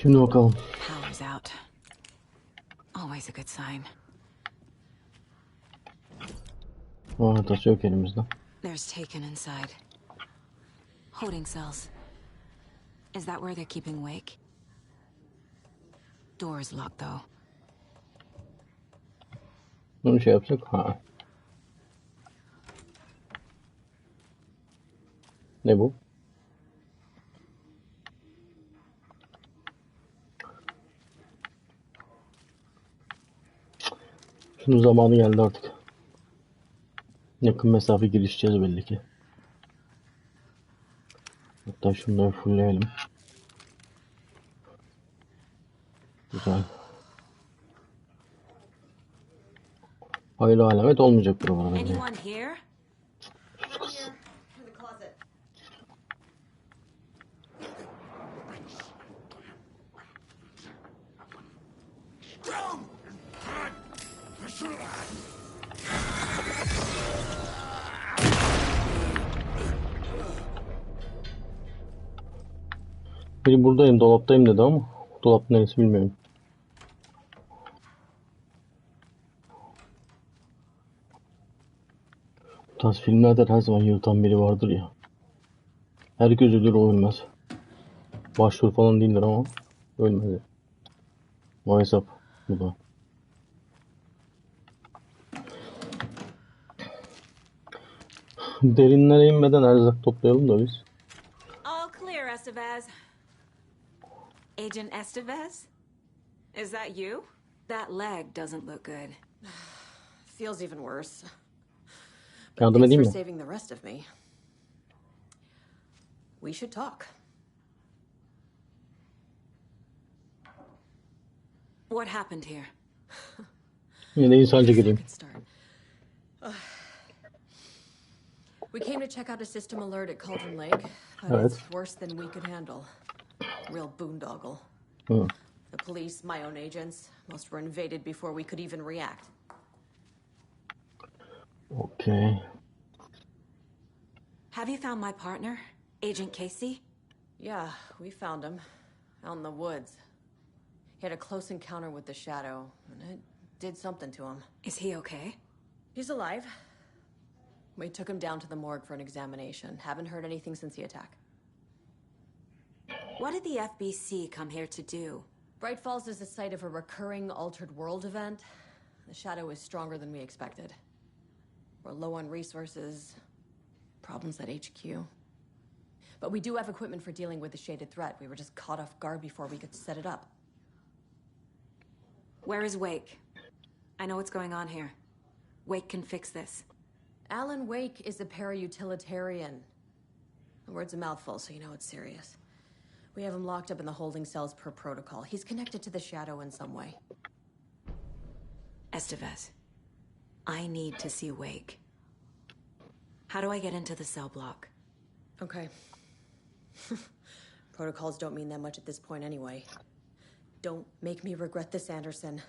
Şimdi bakalım. Power's out. Always a good sign. O haritası yok elimizde. There's Taken inside. Holding cells. Is that where they're keeping Wake? Door is locked though. Bunu şey yapsak. Ha. Ne bu? Şunun zamanı geldi artık. Yakın mesafe girişeceğiz belli ki. Hatta şunları fullleyelim. Güzel. Hayırlı alamet olmayacak buralarda. Anyone here? Biri buradayım, dolaptayım dedi ama dolap neresi bilmiyorum. Bu tarz filmlerde her zaman yırtan biri vardır ya. Herkes ölür, o ölmez. Başrol falan değildir ama ölmez. O hesap bu da. Derinlere inmeden erzak toplayalım da biz. All clear, Estevez. Agent Estevez? Is that you? That leg doesn't look good. Feels even worse. Yardım Thanks edeyim for mi? saving the rest of me. We should talk. What happened here? Yine de insanca gireyim. We came to check out a system alert at Cauldron Lake, but Evet. it's worse than we could handle. Real boondoggle. Hı. The police, my own agents, most were invaded before we could even react. Okay. Have you found my partner, Agent Casey? Yeah, we found him. Out in the woods. He had a close encounter with the shadow, and it did something to him. Is he okay? He's alive. We took him down to the morgue for an examination. Haven't heard anything since the attack. What did the FBC come here to do? Bright Falls is the site of a recurring altered world event. The shadow is stronger than we expected. We're low on resources, problems at HQ. But we do have equipment for dealing with the shaded threat. We were just caught off guard before we could set it up. Where is Wake? I know what's going on here. Wake can fix this. Alan Wake is a para-utilitarian. The word's a mouthful, so you know it's serious. We have him locked up in the holding cells per protocol. He's connected to the shadow in some way. Estevez, I need to see Wake. How do I get into the cell block? Okay. Protocols don't mean that much at this point anyway. Don't make me regret this, Anderson.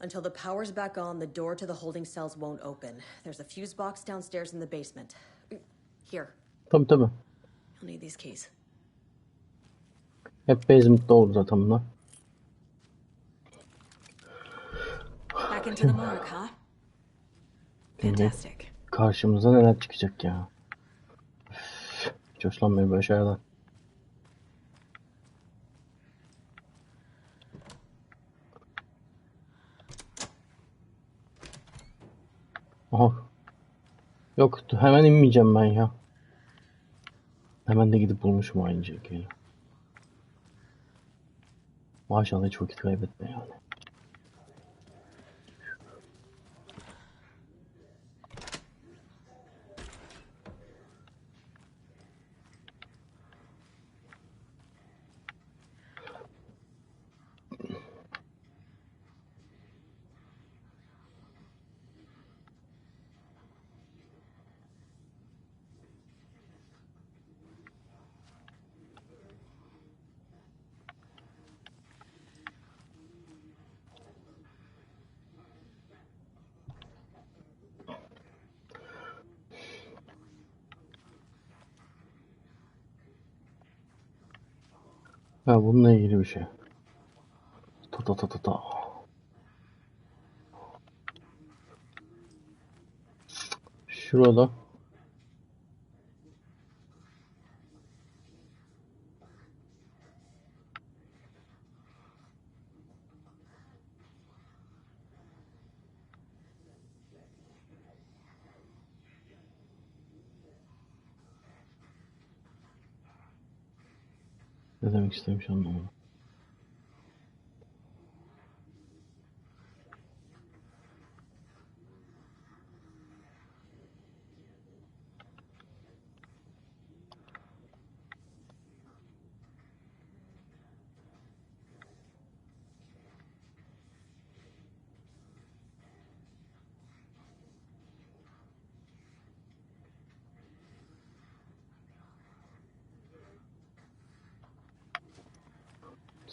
Until the power's back on, the door to the holding cells won't open. There's a fuse box downstairs in the basement. Here. Tabii tabii. You'll need these keys. Hep basement'ta olur zaten bunlar. Back into the morgue, huh? Fantastic. Karşımıza neler çıkacak ya. Üf, hiç hoşlanmıyorum böyle şeylerden. Aha. Yok, hemen inmeyeceğim ben ya. Hemen de gidip bulmuşum aynı şekilde. Maşallah hiç vakit kaybetme yani. Ha, bununla ilgili bir şey. Ta ta ta ta ta. Şurada ne demek istemiş anlamadım.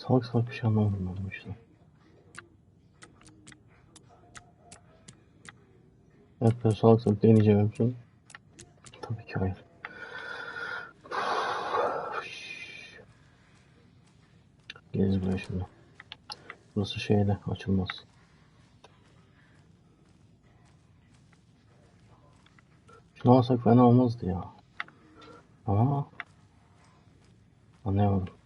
Salak salak bir şey anlamadım ben bu işten. Evet, ben salak salak deneyeceğim hepsini. Tabii ki hayır. Geliriz buraya şimdi. Burası şeyde açılmaz. Şunu alsak fena olmazdı ya. Ama anlayamadım.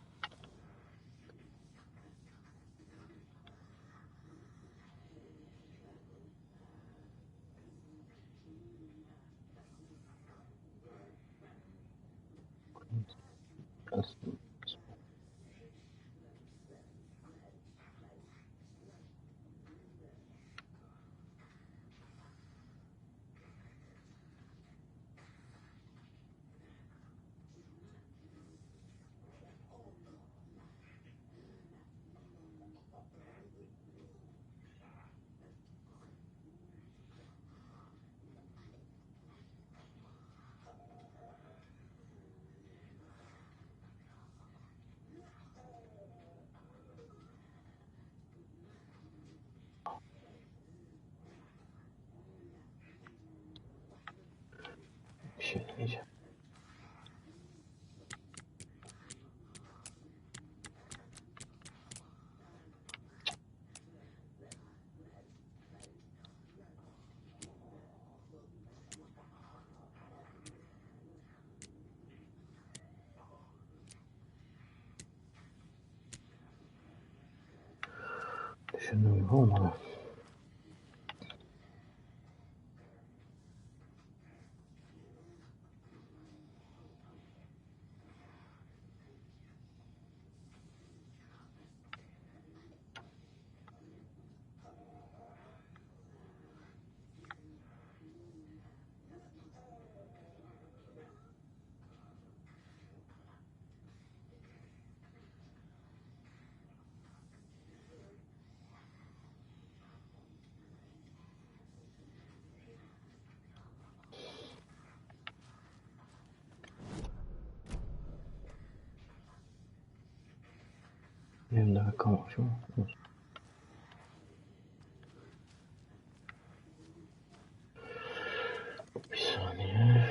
Bir şey deneyeceğim. Düşündüğüm gibi olmadı. Benim de kalmamış ama. Bir saniye.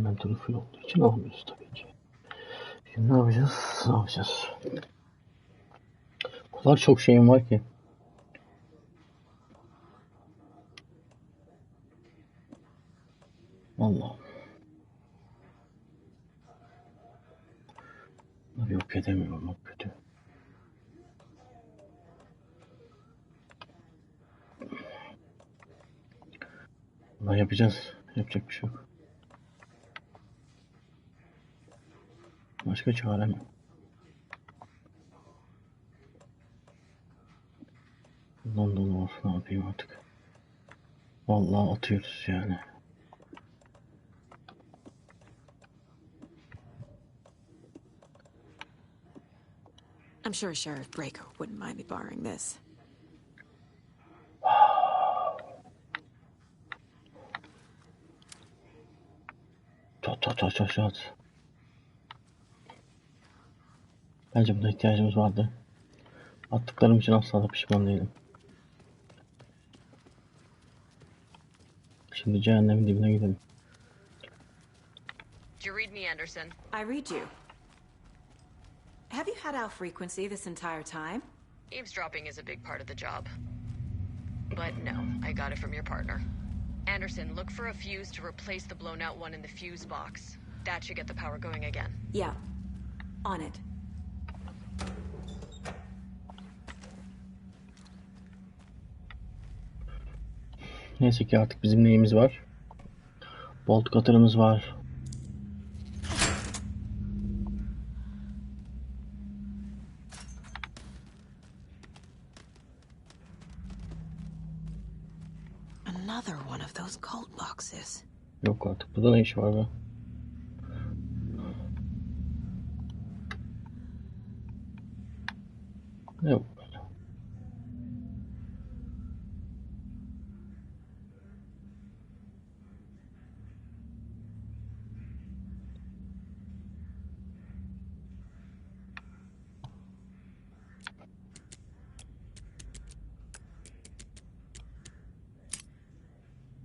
Inventory full olduğu için almıyoruz tabii ki. Şimdi ne yapacağız? Ne yapacağız? O kadar çok şeyim var ki. Vallahi. Bunları yok edemiyorum. Bak kötü. Bunları yapacağız. Yapacak bir şey yok. Başka çarem yok. Bundan dolu var. Ne yapayım artık? Vallahi atıyoruz yani. I'm sure Sheriff Draco wouldn't mind me borrowing this. Çat. Bence buna ihtiyacımız vardı. Attıklarım için asla da pişman değilim. Şimdi cehennemin dibine gidelim. Do you read me, Anderson? I read you. Have you had our frequency this entire time? Eavesdropping is a big part of the job. But no, I got it from your partner. Anderson, look for a fuse to replace the blown out one in the fuse box. That should get the power going again. Yeah. On it. Neyse ki artık bizim neyimiz var? Bolt cutter'ımız var. Another one of those cold boxes. Yok artık. Burada ne iş var be? Ne bu?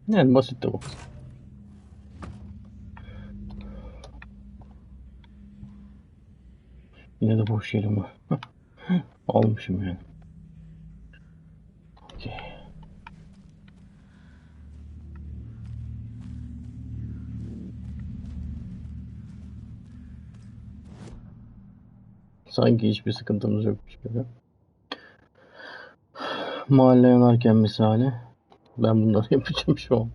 Yani basit de bu. Yine de boş yerim var. Almışım yani. Okey. Sanki hiçbir sıkıntımız yokmuş gibi. Mahalle yanarken misali. Ben bunları yapacağım şu an.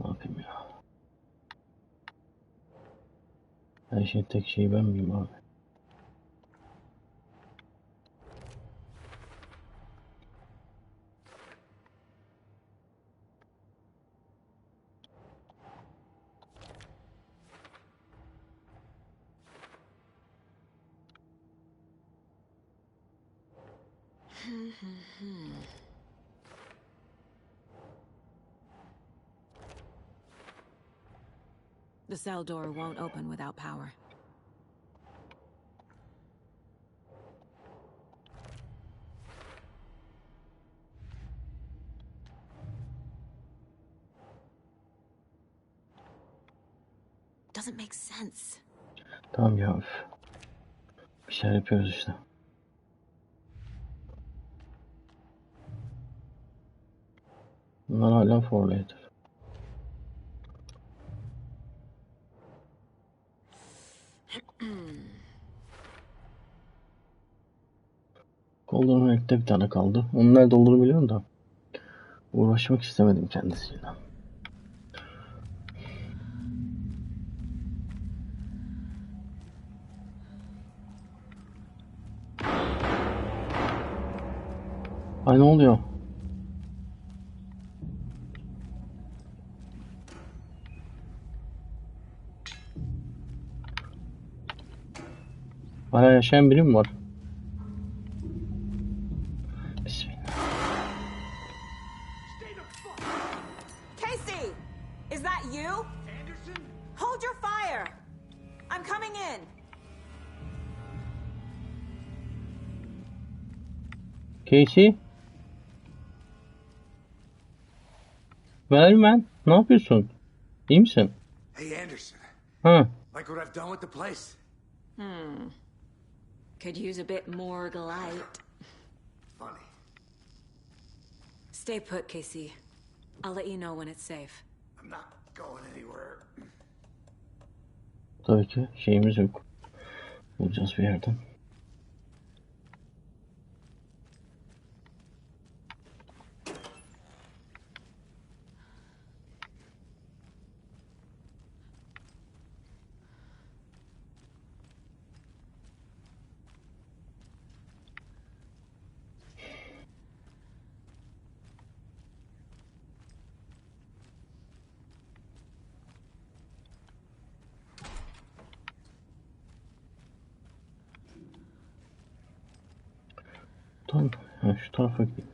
Ne yapayım ya? Her şeyin tek şeyi ben miyim abi? The cell door won't open without power. Doesn't make sense. Tamam ya. Bir şeyler yapıyoruz işte. Bunlar hala for later. Golden Rank'te bir tane kaldı. Onun nerede olduğunu biliyorum da. Uğraşmak istemedim kendisiyle. Ay ne oluyor? Hala yaşayan biri mi var? Bismillah. Casey! Is that you? Anderson? Hold your fire! I'm coming in! Casey? Vermen, ne yapıyorsun? İyi misin? Hey Anderson, Ha. like what I've done with the place? Could use a bit more light. Funny. Stay put, Casey. I'll let you know when it's safe. I'm not going anywhere. Tabii ki şeyimiz yok. Bulacağız bir yerden. Tamam. Ha, şu tarafa git.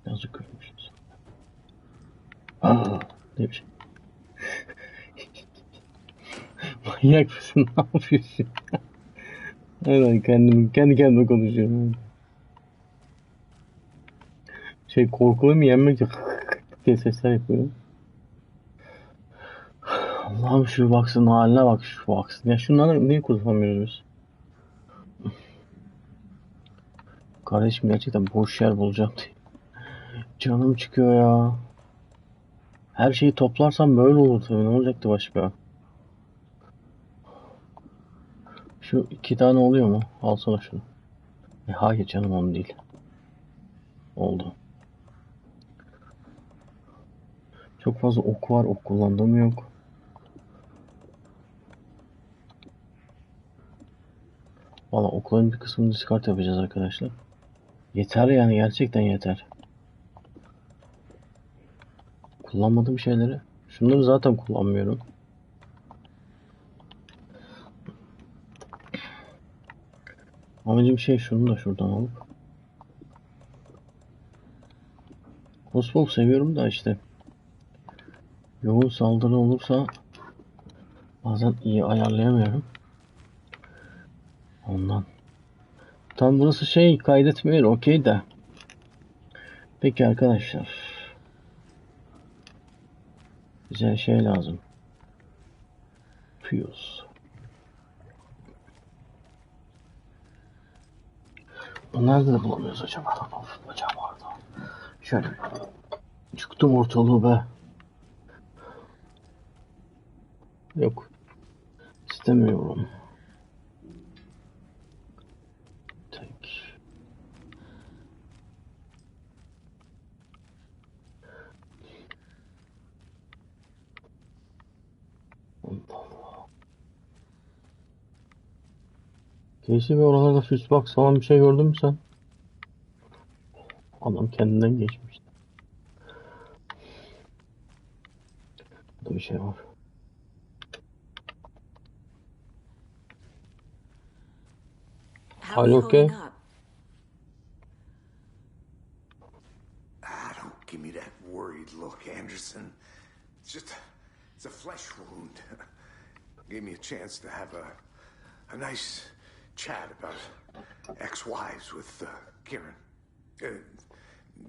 Yazık ölmüşüz. Aa, ne biçim. Manyak mısın? Ne yapıyorsun? Hemen kendi kendime konuşuyorum. Korkuyu mu yenmek diye sesler yapıyorum. Allah'ım şu baksın haline bak, şu baksın. Ya şunları niye kullanmıyoruz biz? Kardeşim gerçekten boş yer bulacağım diye. Canım çıkıyor ya. Her şeyi toplarsam böyle olur tabii. Ne olacaktı başka? Şu 2 tane oluyor mu? Alsana şunu. Hayır canım, onu değil. Oldu. Çok fazla ok var. Ok kullandığım yok. Valla okların bir kısmını discard yapacağız arkadaşlar. Yeter yani, gerçekten yeter. Kullanmadığım şeyleri. Şunları zaten kullanmıyorum. Amacım şunu da şuradan alıp. Crossbow seviyorum da işte. Yoğun saldırı olursa bazen iyi ayarlayamıyorum. Ondan. Tam burası kaydetmiyor, okey de. Peki arkadaşlar. Bize lazım. Fuse. Nerede de bulamıyoruz acaba? Acaba vardı. Şöyle. Çıktım ortalığı be. Yok. İstemiyorum. Tek. Casey ve oralarda fuse box falan bir şey gördün mü sen? Adam kendinden geçmiş. Burada bir şey var. How are you okay? holding up? Don't give me that worried look, Anderson. It's a flesh wound. Gave me a chance to have a nice chat about ex-wives with Karen.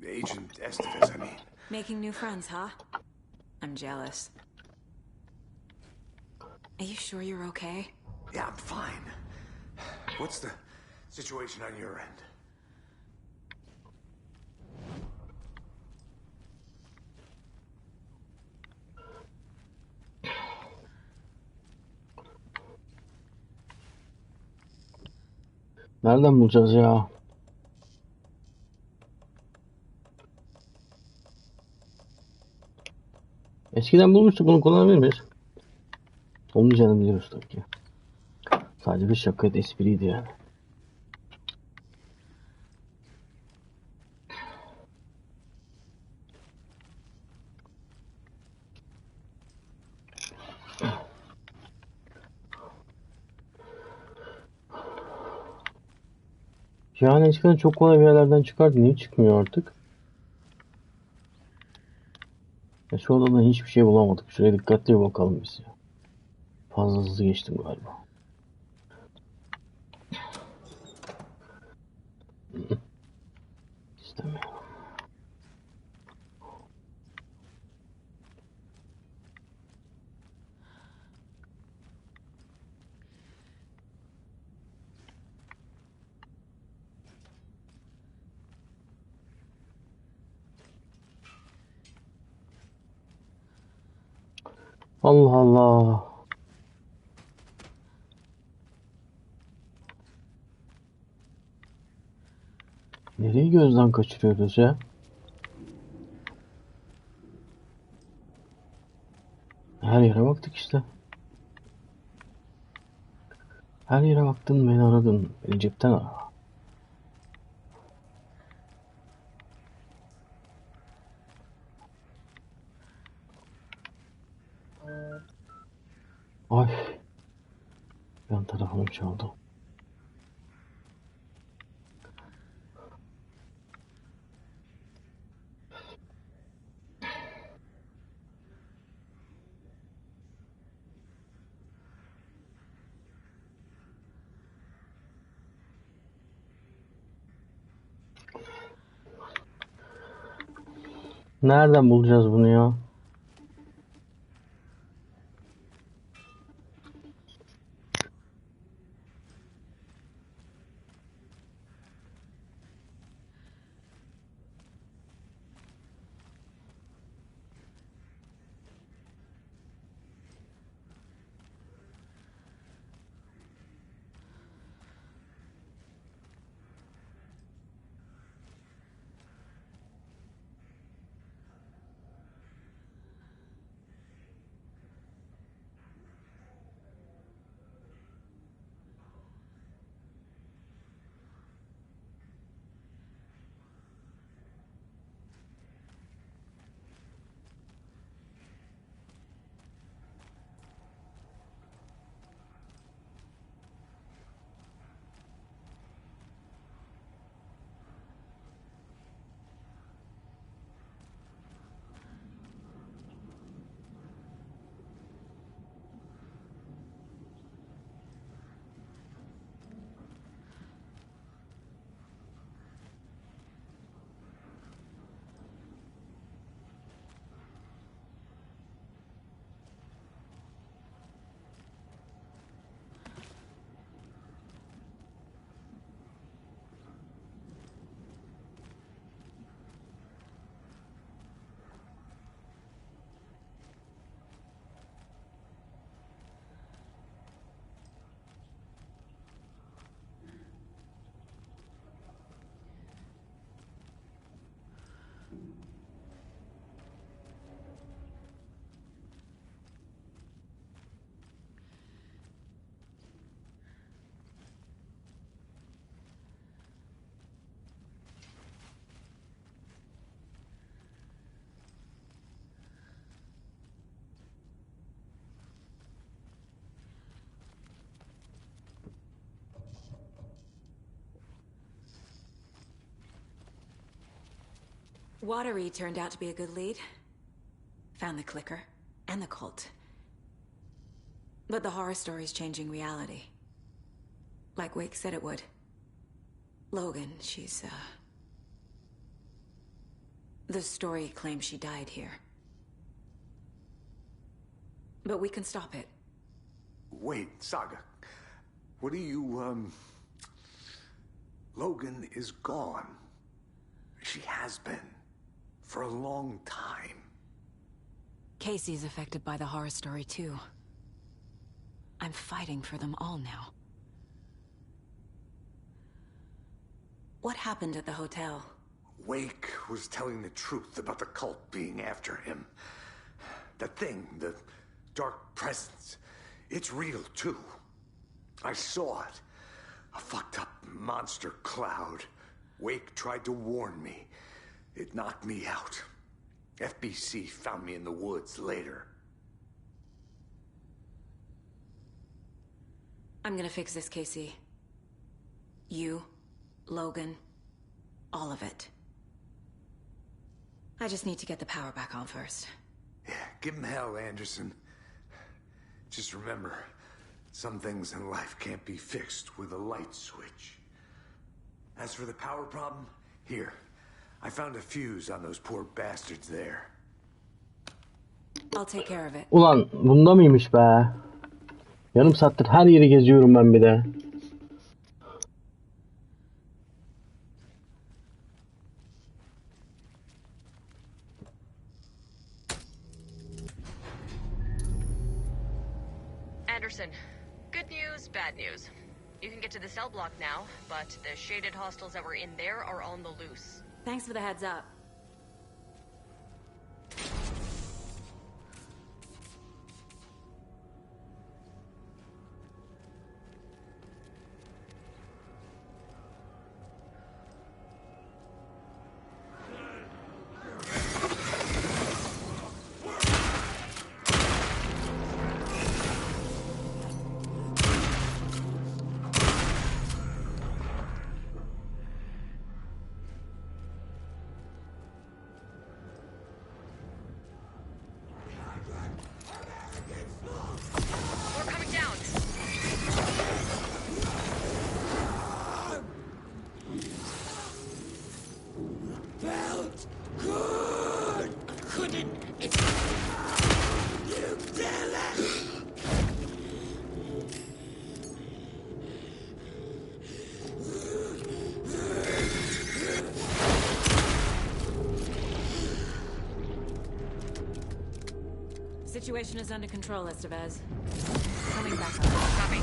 Agent Estevez, I mean. Making new friends, huh? I'm jealous. Are you sure you're okay? Yeah, I'm fine. What's the situation on your end? Nereden bulacağız ya? Eskiden bulmuştuk, bunu kullanabilir miyiz? Olmayacağını biliyoruz tabii ki. Sadece bir şakaydı, espriydi yani. Yani eskiden çok kolay bir yerlerden çıkardı. Niye çıkmıyor artık? Şu odada hiçbir şey bulamadık. Şuraya dikkatli bakalım biz ya. Fazla hızlı geçtim galiba. İstemiyorum. Allah Allah. Nereyi gözden kaçırıyoruz ya? Her yere baktık işte. Her yere baktın, beni aradın. Beni cepten ara. Ay. Yan tarafım çaldı. Nereden bulacağız bunu ya? Watery turned out to be a good lead. Found the clicker and the cult. But the horror story's changing reality. Like Wake said it would. Logan, she's, the story claims she died here. But we can stop it. Wait, Saga. What do you, Logan is gone. She has been. For a long time. Casey's affected by the horror story, too. I'm fighting for them all now. What happened at the hotel? Wake was telling the truth about the cult being after him. The thing, the dark presence, it's real, too. I saw it. A fucked up monster cloud. Wake tried to warn me. It knocked me out. FBC found me in the woods later. I'm gonna fix this, Casey. You, Logan, all of it. I just need to get the power back on first. Yeah, give him hell, Anderson. Just remember, some things in life can't be fixed with a light switch. As for the power problem, here. I found a fuse on those poor bastards there. I'll take care of it. Ulan bunda mıymış be? Yarım saattir her yeri geziyorum ben bir de. Anderson, good news, bad news. You can get to the cell block now, but the shaded hostiles that were in there are on the loose. Thanks for the heads up. We're coming down. Felt good. Couldn't. You did it. Situation is under control, Estevez. Coming back up. Copy.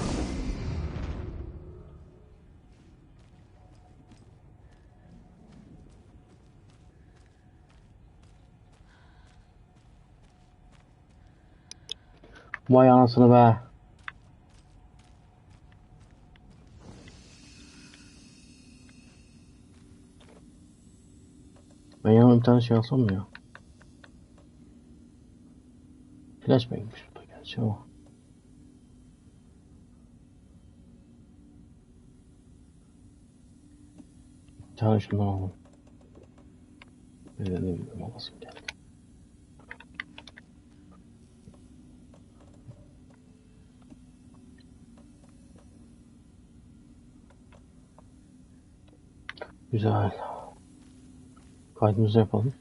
Vay anasını be. Ben yanıma bir tane şey alsam mı ya? Flashbang'miş bu da gerçi ama. Bir tane şundan alalım. Bir de ne bileyim alasım geldi. Güzel. Kaydımızı yapalım.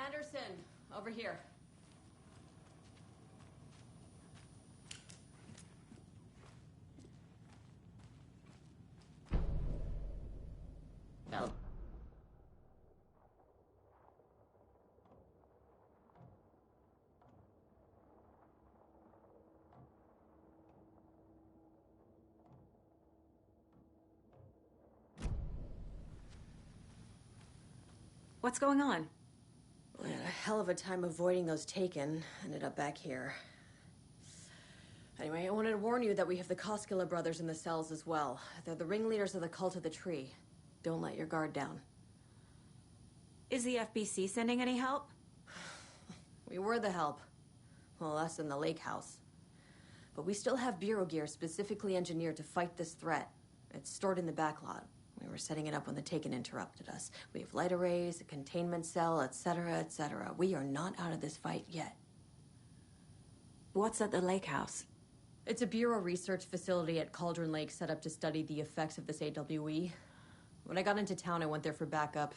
Anderson, over here. No. What's going on? We had a hell of a time avoiding those taken. Ended up back here. Anyway, I wanted to warn you that we have the Koskela brothers in the cells as well. They're the ringleaders of the cult of the tree. Don't let your guard down. Is the FBC sending any help? We were the help. Well, us in the lake house. But we still have bureau gear specifically engineered to fight this threat. It's stored in the backlot. We were setting it up when the Taken interrupted us. We have light arrays, a containment cell, etc., etc. We are not out of this fight yet. What's at the lake house? It's a Bureau research facility at Cauldron Lake set up to study the effects of this AWE. When I got into town, I went there for backup.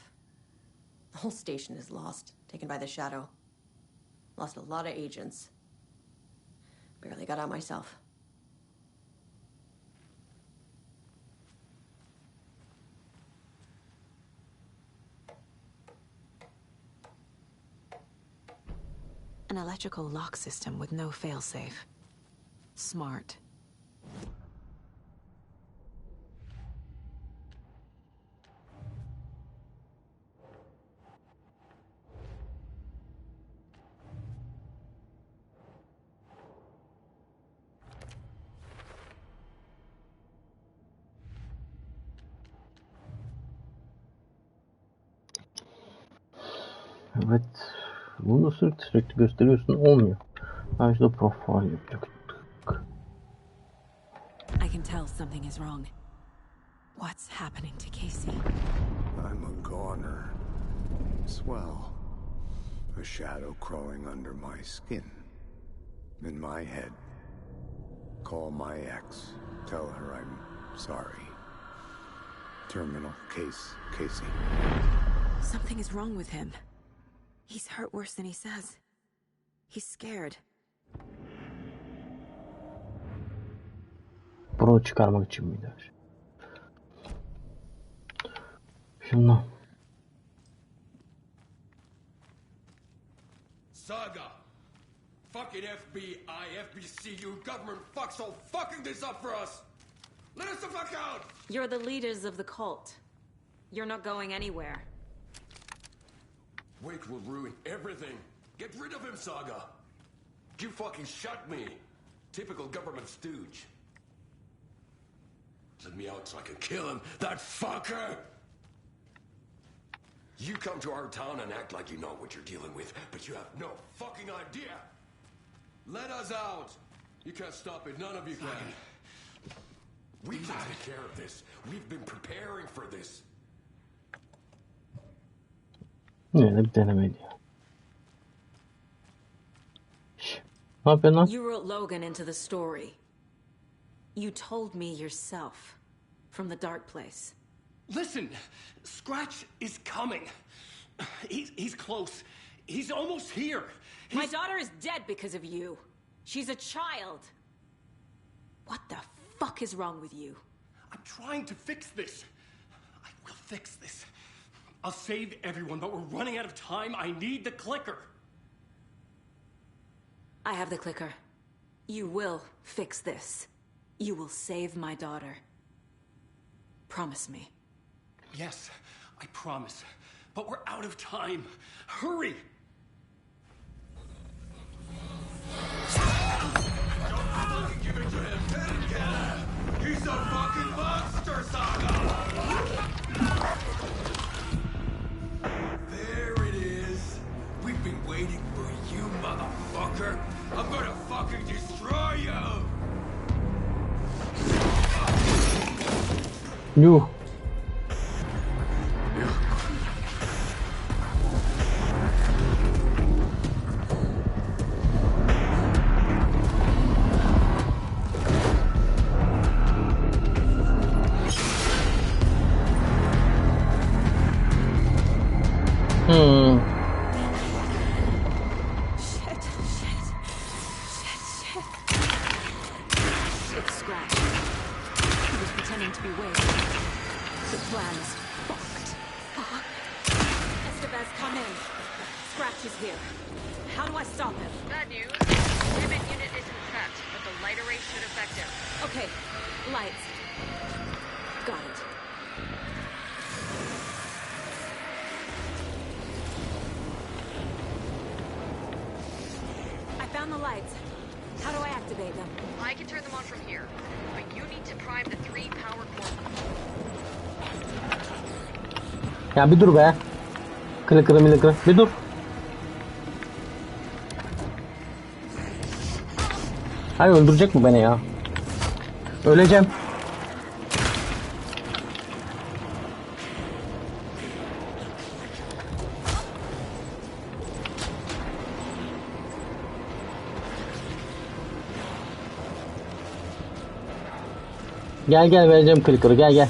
The whole station is lost, taken by the Shadow. Lost a lot of agents. Barely got out myself. An electrical lock system with no failsafe. Smart. Evet. Bunu sürekli gösteriyorsun, olmuyor. Ben şurada profil yapacak. I can tell something is wrong. What's happening to Casey? I'm a goner. Swell. A shadow crawling under my skin. In my head. Call my ex. Tell her I'm sorry. Terminal case, Casey. Something is wrong with him. He's hurt worse than he says. He's scared. Bunu çıkarmak için miydi? Şundan. Saga! Fucking FBI, FBC, you government fucks all fucking this up for us! Let us the fuck out! You're the leaders of the cult. You're not going anywhere. Wake will ruin everything. Get rid of him, Saga! You fucking shut me! Typical government stooge. Let me out so I can kill him, that fucker! You come to our town and act like you know what you're dealing with, but you have no fucking idea! Let us out! You can't stop it, none of you can. We can take care of this. We've been preparing for this. Ne bir denemeydi ya. Ne yapıyorsun lan? You wrote Logan into the story. You told me yourself from the dark place. Listen, Scratch is coming. He's close. He's almost here. My daughter is dead because of you. She's a child. What the fuck is wrong with you? I'm trying to fix this. I will fix this. I'll save everyone, but we're running out of time. I need the clicker. I have the clicker. You will fix this. You will save my daughter. Promise me. Yes, I promise. But we're out of time. Hurry! Don't fucking give it to him! Let him get it! He's a fucking monster, Saga! There it is! We've been waiting for you, motherfucker! I'm gonna fucking destroy you! Yuh. It's Scratch. He was pretending to be Wake. The plan is fucked. Estevez, come in. Scratch is here. How do I stop him? Bad news. Pivot unit isn't prepped, but the light array should affect him. Okay, lights. Got it. I found the lights. How do I activate them? I can turn them on from here, but you need to prime the 3 power core. Ya bir dur be. Kılıkırı. Bir dur. Hayır, öldürecek mi beni ya? Öleceğim. Gel vereceğim kılıkırı, gel.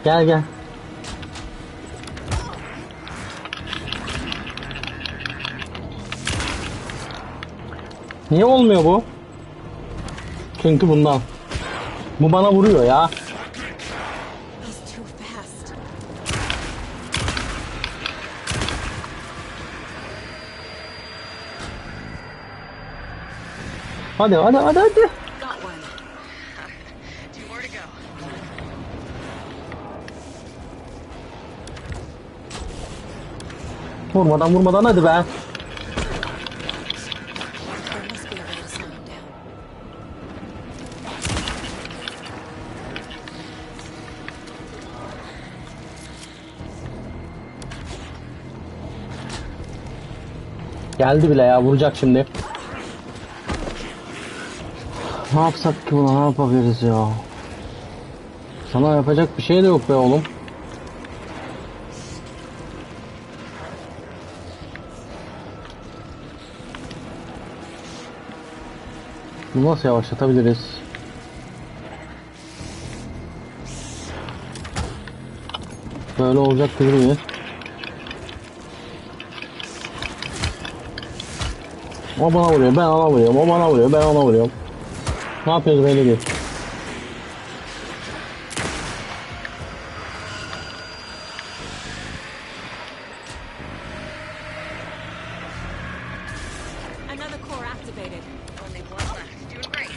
Gel. Niye olmuyor bu? Çünkü bundan. Bu bana vuruyor ya. He's too fast. Hadi hadi hadi hadi. Got one. 2 more to go. Vurmadan hadi be. There must be a way to slow him down. Geldi bile ya, vuracak şimdi. Ne yapsak ki buna, ne yapabiliriz ya? Sana yapacak bir şey de yok be oğlum. Bunu nasıl yavaşlatabiliriz? Böyle olacak gibi mi? O bana vuruyor, ben ona vuruyorum. O bana vuruyor, ben ona vuruyorum. Ne yapıyoruz belli değil. Another core activated. Only one left. Doing great.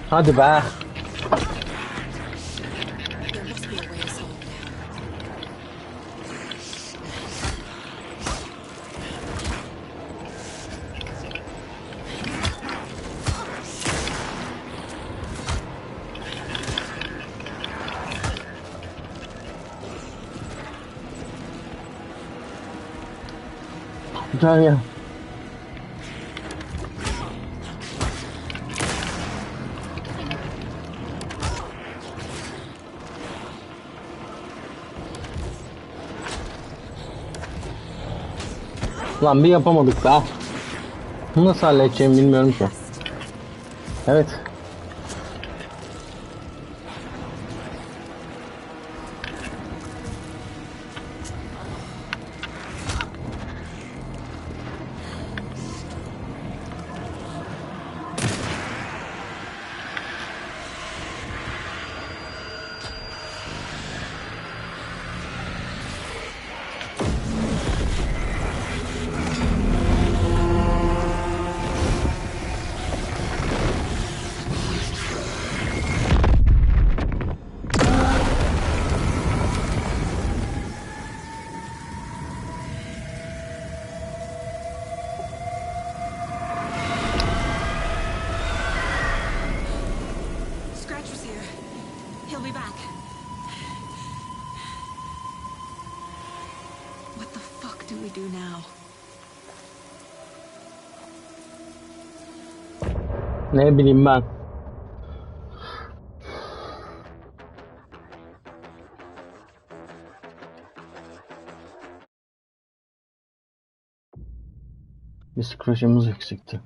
Hadi be. There must be a way to slow him down. Gel ya. Lan bir yapamadık daha. Nasıl halledeceğimi bilmiyorum ki. Evet. Scratcher's here. He'll be back. What the fuck do we do now? Ne bileyim ben. Bir scratch'ımız eksikti.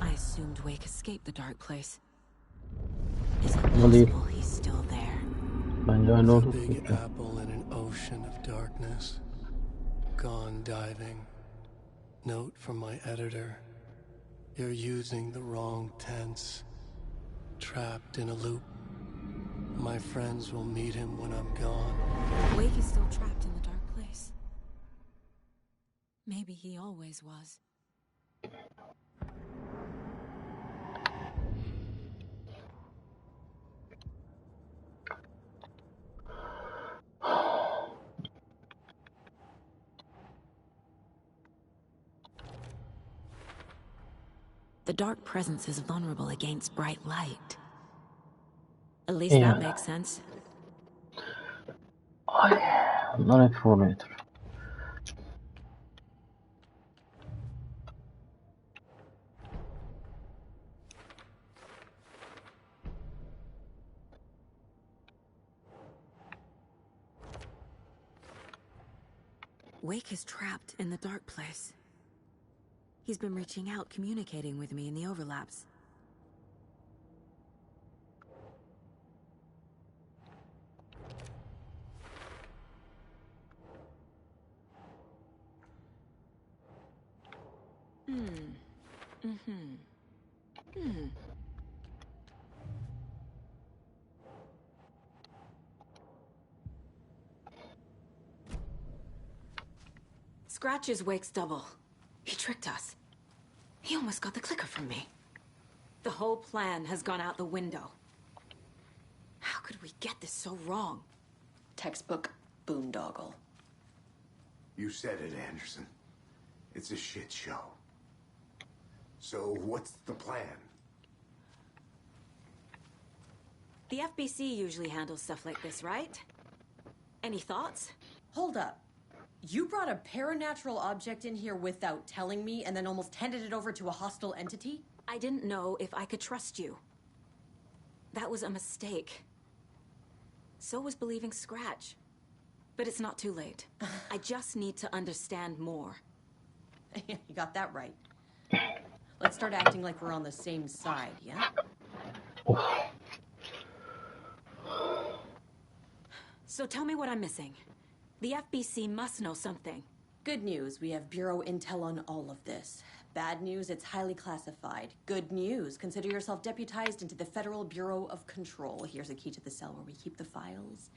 I assumed Wake escaped the dark place. Is it Ama değil. possible he's still there? Bence öyle A olur. big apple in an ocean of darkness. Gone diving. Note from my editor. You're using the wrong tense. Trapped in a loop. My friends will meet him when I'm gone. Wake is still trapped in the dark place. Maybe he always was. The dark presence is vulnerable against bright light. At least Yeah. that makes sense. Ay, bunlar hep formator. Wake is trapped in the dark place. He's been reaching out, communicating with me in the overlaps. Scratch is Wake's double. He tricked us. He almost got the clicker from me. The whole plan has gone out the window. How could we get this so wrong? Textbook boondoggle. You said it, Anderson. It's a shit show. So what's the plan? The FBC usually handles stuff like this, right? Any thoughts? Hold up. You brought a paranatural object in here without telling me and then almost handed it over to a hostile entity? I didn't know if I could trust you. That was a mistake. So was believing Scratch. But it's not too late. I just need to understand more. You got that right. Let's start acting like we're on the same side, yeah? So tell me what I'm missing. The FBC must know something. Good news, we have Bureau intel on all of this. Bad news, it's highly classified. Good news, consider yourself deputized into the Federal Bureau of Control. Here's a key to the cell where we keep the files.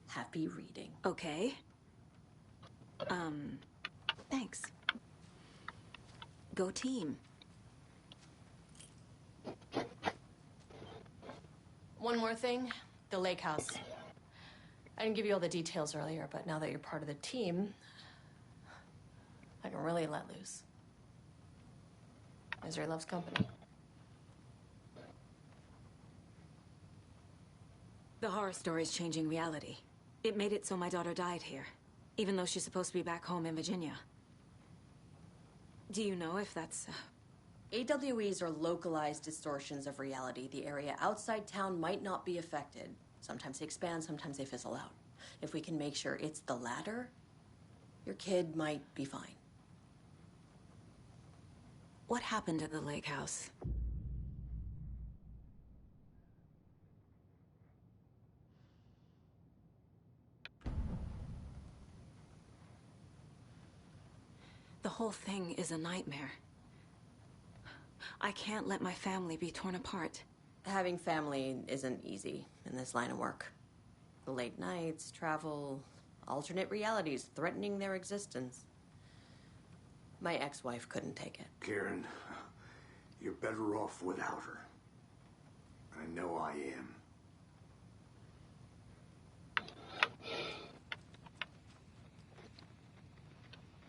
Happy reading. Okay. Thanks. Go team. One more thing, the lake house. I didn't give you all the details earlier, but now that you're part of the team, I can really let loose. Misery loves company. The horror story is changing reality. It made it so my daughter died here, even though she's supposed to be back home in Virginia. Do you know if that's... AWEs are localized distortions of reality. The area outside town might not be affected. Sometimes they expand, sometimes they fizzle out. If we can make sure it's the latter, your kid might be fine. What happened at the lake house? The whole thing is a nightmare. I can't let my family be torn apart. Having family isn't easy in this line of work. The late nights, travel, alternate realities threatening their existence. My ex-wife couldn't take it. Karen, you're better off without her. I know I am.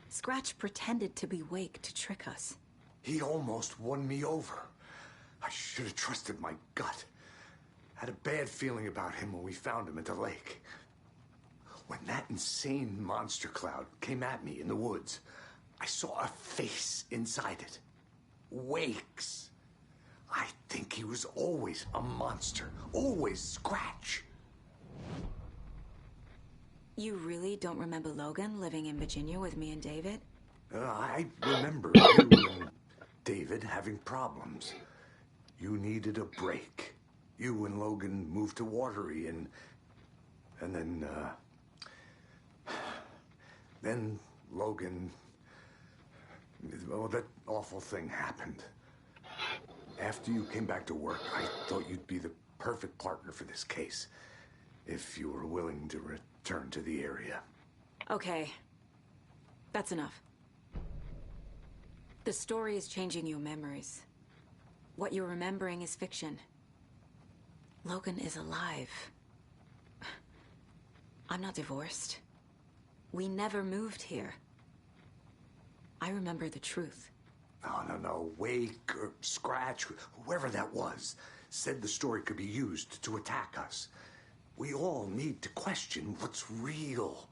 Scratch pretended to be Wake to trick us. He almost won me over. I should have trusted my gut. Had a bad feeling about him when we found him at the lake. When that insane monster cloud came at me in the woods, I saw a face inside it. Wake's. I think he was always a monster. Always Scratch. You really don't remember Logan living in Virginia with me and David? I remember you and David having problems. You needed a break. You and Logan moved to Watery and then Logan, well, that awful thing happened. After you came back to work, I thought you'd be the perfect partner for this case, if you were willing to return to the area. Okay. That's enough. The story is changing your memories. What you're remembering is fiction. Logan is alive. I'm not divorced. We never moved here. I remember the truth. No. Wake or Scratch, whoever that was, said the story could be used to attack us. We all need to question what's real.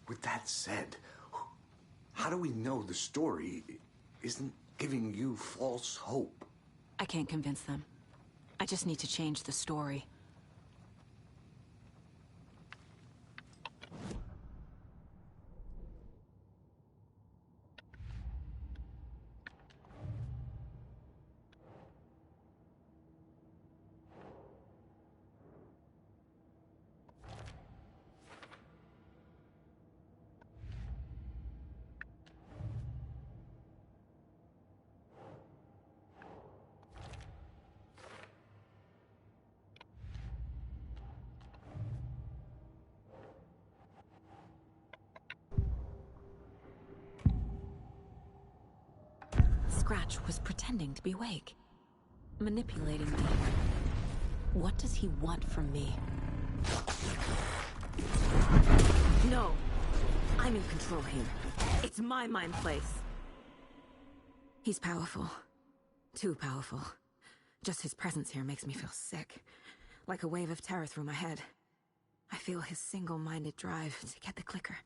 With that said, how do we know the story isn't giving you false hope? I can't convince them. I just need to change the story. Scratch was pretending to be Wake. Manipulating me. What does he want from me? No! I'm in control here. It's my mind place. He's powerful. Too powerful. Just his presence here makes me feel sick. Like a wave of terror through my head. I feel his single-minded drive to get the clicker.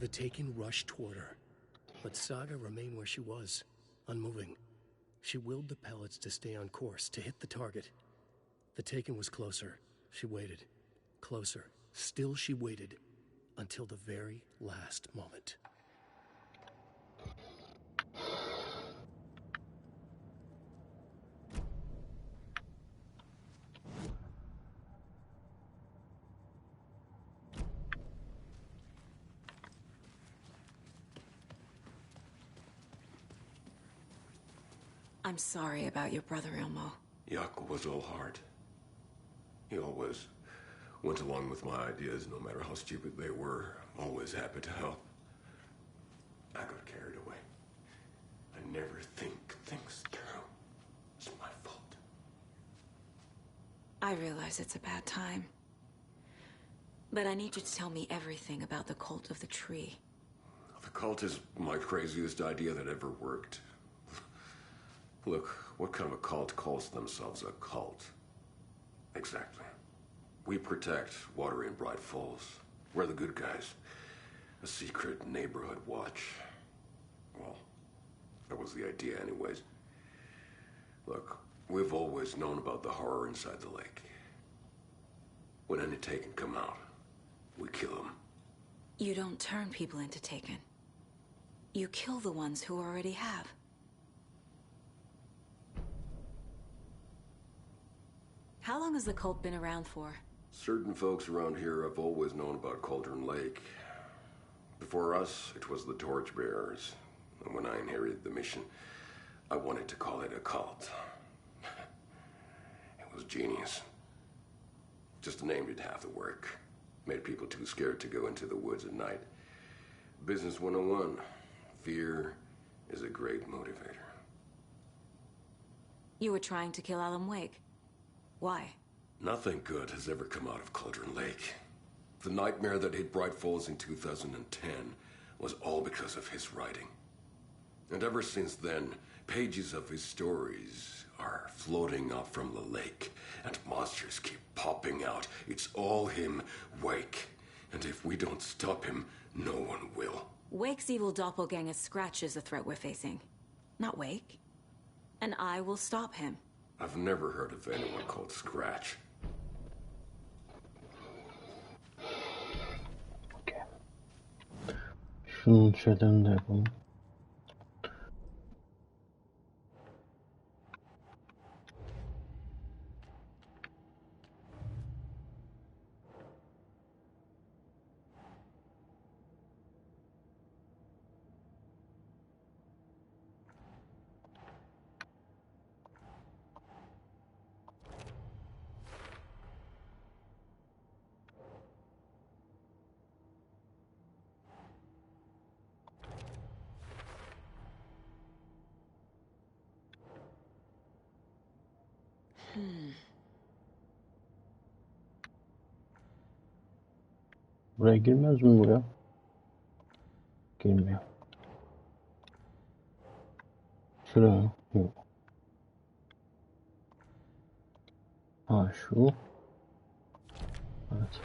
The Taken rushed toward her, but Saga remained where she was, unmoving. She willed the pellets to stay on course, to hit the target. The Taken was closer. She waited. Closer. Still she waited, until the very last moment. I'm sorry about your brother, Ilmo. Yaakov was all heart. He always went along with my ideas, no matter how stupid they were. Always happy to help. I got carried away. I never think things through. It's my fault. I realize it's a bad time. But I need you to tell me everything about the cult of the tree. The cult is my craziest idea that ever worked. Look, what kind of a cult calls themselves a cult? Exactly. We protect Water in Bright Falls. We're the good guys. A secret neighborhood watch. Well, that was the idea anyways. Look, we've always known about the horror inside the lake. When any Taken come out, we kill them. You don't turn people into Taken. You kill the ones who already have. How long has the cult been around for? Certain folks around here have always known about Cauldron Lake. Before us, it was the Torchbearers. And when I inherited the mission, I wanted to call it a cult. It was genius. Just the name did half the work. Made people too scared to go into the woods at night. Business 101. Fear is a great motivator. You were trying to kill Alan Wake. Why? Nothing good has ever come out of Cauldron Lake. The nightmare that hit Bright Falls in 2010 was all because of his writing. And ever since then, pages of his stories are floating up from the lake, and monsters keep popping out. It's all him, Wake. And if we don't stop him, no one will. Wake's evil doppelganger Scratch is the threat we're facing, not Wake. And I will stop him. I've never heard of anyone called Scratch. Şunun şeylerini de yapalım. Buraya girmez mi bu ya? Girmiyor. Şuraya. Yok. Ha şu. Evet.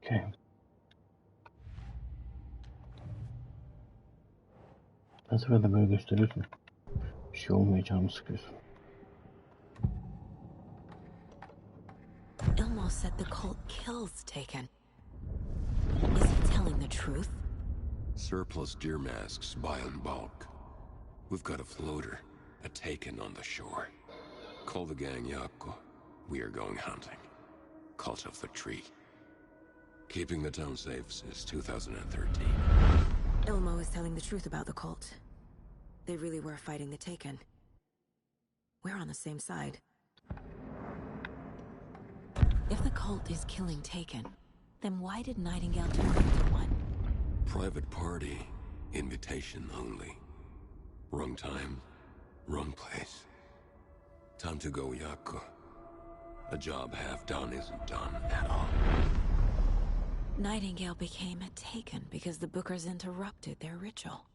Okay. Her seferinde böyle gösteriyorsun. Bir şey olmayacağını sıkıyorsun. Ilmo said the cult kills Taken. Is he telling the truth? Surplus deer masks buy in bulk. We've got a floater, a Taken on the shore. Call the gang Yako. We are going hunting. Cult of the tree. Keeping the town safe since 2013. Ilmo is telling the truth about the cult. They really were fighting the Taken. We're on the same side. If the cult is killing Taken, then why did Nightingale turn into one? Private party. Invitation only. Wrong time. Wrong place. Time to go, Yako. A job half done isn't done at all. Nightingale became a Taken because the Bookers interrupted their ritual.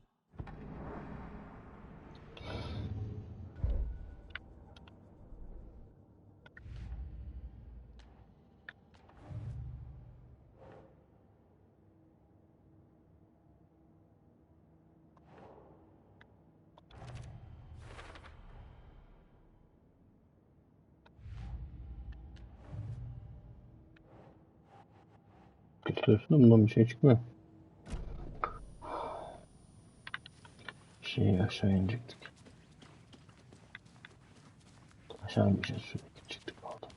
Götürüyorsun da bundan bir şey çıkmıyor. Aşağı inecektik. Aşağı ineceğiz sürekli. Çıktık oradan.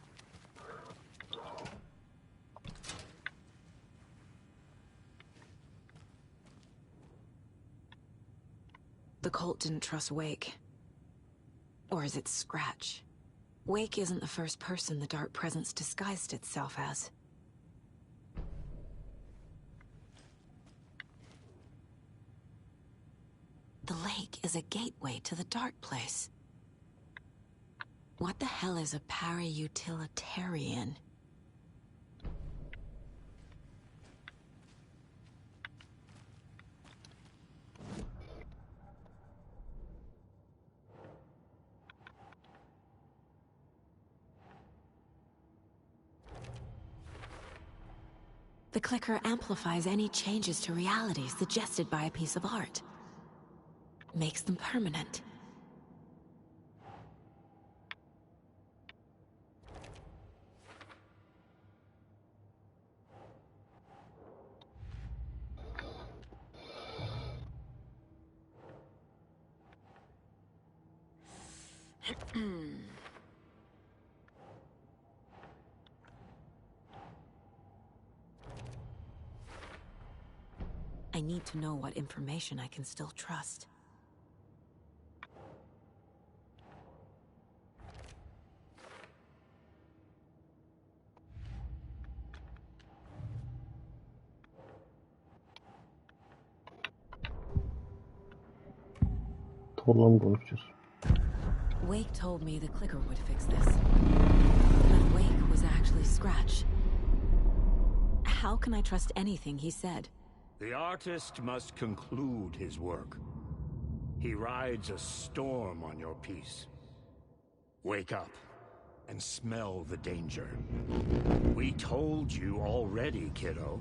The cult didn't trust Wake. Or is it Scratch? Wake isn't the first person the dark presence disguised itself as. The lake is a gateway to the dark place. What the hell is a para-utilitarian? The clicker amplifies any changes to reality suggested by a piece of art. Makes them permanent. I need to know what information I can still trust. Torla mı konuşacağız? Wake told me the clicker would fix this. But Wake was actually Scratch. How can I trust anything he said? The artist must conclude his work. He rides a storm on your piece. Wake up and smell the danger. We told you already, kiddo.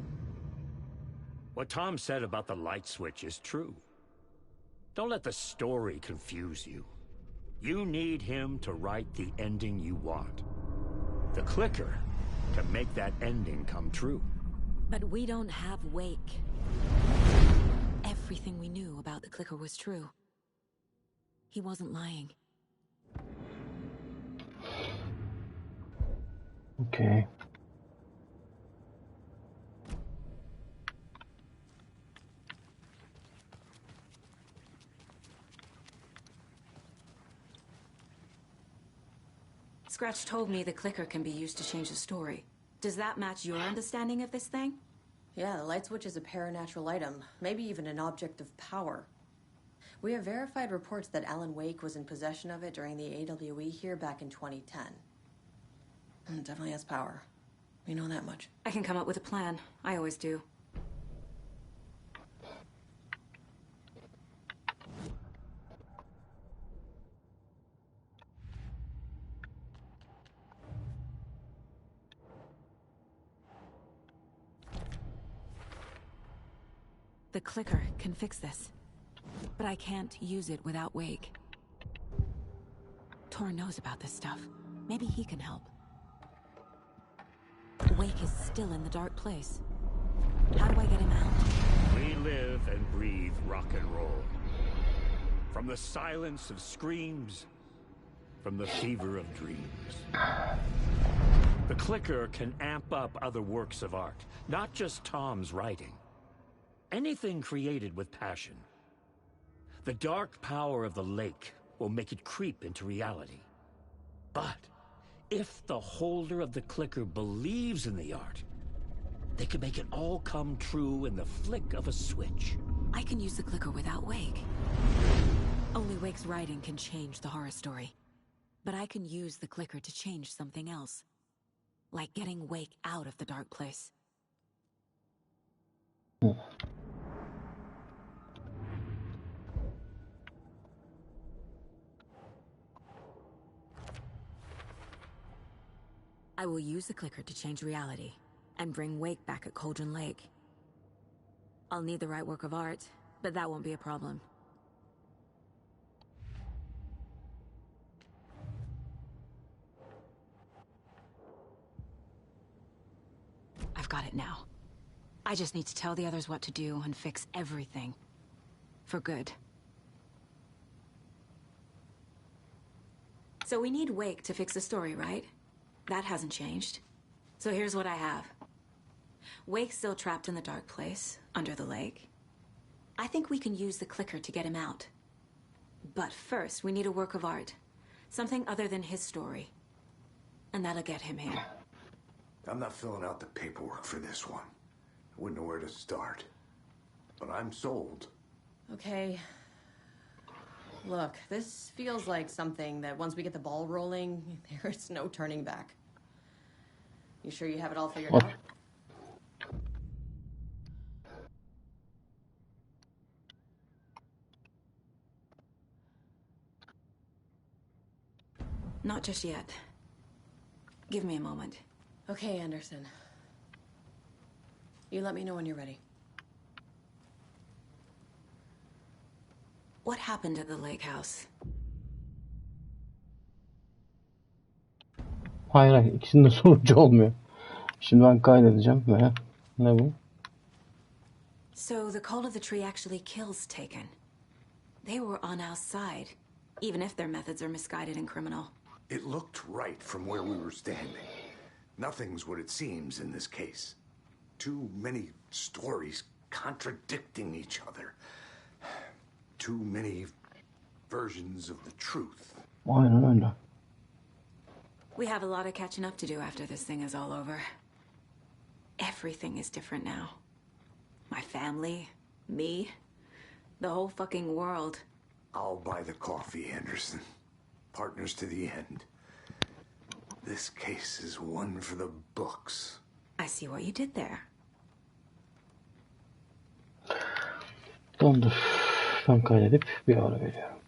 What Tom said about the light switch is true. Don't let the story confuse you. You need him to write the ending you want. The clicker can make that ending come true. But we don't have Wake. Everything we knew about the clicker was true. He wasn't lying. Okay. Scratch told me the clicker can be used to change the story. Does that match your understanding of this thing? Yeah, the light switch is a paranatural item, maybe even an object of power. We have verified reports that Alan Wake was in possession of it during the AWE here back in 2010. It definitely has power. We know that much. I can come up with a plan. I always do. The clicker can fix this. but I can't use it without Wake. Tor knows about this stuff. Maybe he can help. Wake is still in the dark place. How do I get him out? We live and breathe rock and roll. From the silence of screams, from the fever of dreams. The clicker can amp up other works of art, not just Tom's writing. Anything created with passion. The dark power of the lake will make it creep into reality. But if the holder of the clicker believes in the art, they can make it all come true in the flick of a switch. I can use the clicker without Wake. Only Wake's writing can change the horror story. But I can use the clicker to change something else. Like getting Wake out of the dark place. I will use the clicker to change reality and bring Wake back at Cauldron Lake. I'll need the right work of art, but that won't be a problem. I've got it now. I just need to tell the others what to do and fix everything. For good. So we need Wake to fix the story, right? That hasn't changed. So here's what I have. Wake's still trapped in the dark place, under the lake. I think we can use the clicker to get him out. But first, we need a work of art. Something other than his story. And that'll get him here. I'm not filling out the paperwork for this one. I wouldn't know where to start. But I'm sold. Okay. Look, this feels like something that once we get the ball rolling, there's no turning back. You sure you have it all figured out? Not just yet. Give me a moment. Okay, Anderson. You let me know when you're ready. What happened at the lake house? Hayır, ikisinin de sonucu olmuyor. Şimdi ben kaydedeceğim ve ne bu? So the call of the tree actually kills Taken. They were on our side, even if their methods are misguided and criminal. It looked right from where we were standing. Nothing's what it seems in this case. Too many stories contradicting each other. Too many versions of the truth. Aynen öyle. We have a lot of catching up to do after this thing is all over. Everything is different now. My family, me, the whole fucking world. I'll buy the coffee, Anderson. Partners to the end. This case is one for the books. I see what you did there. Tamamdır. Ben kaydedip bir ara veriyorum.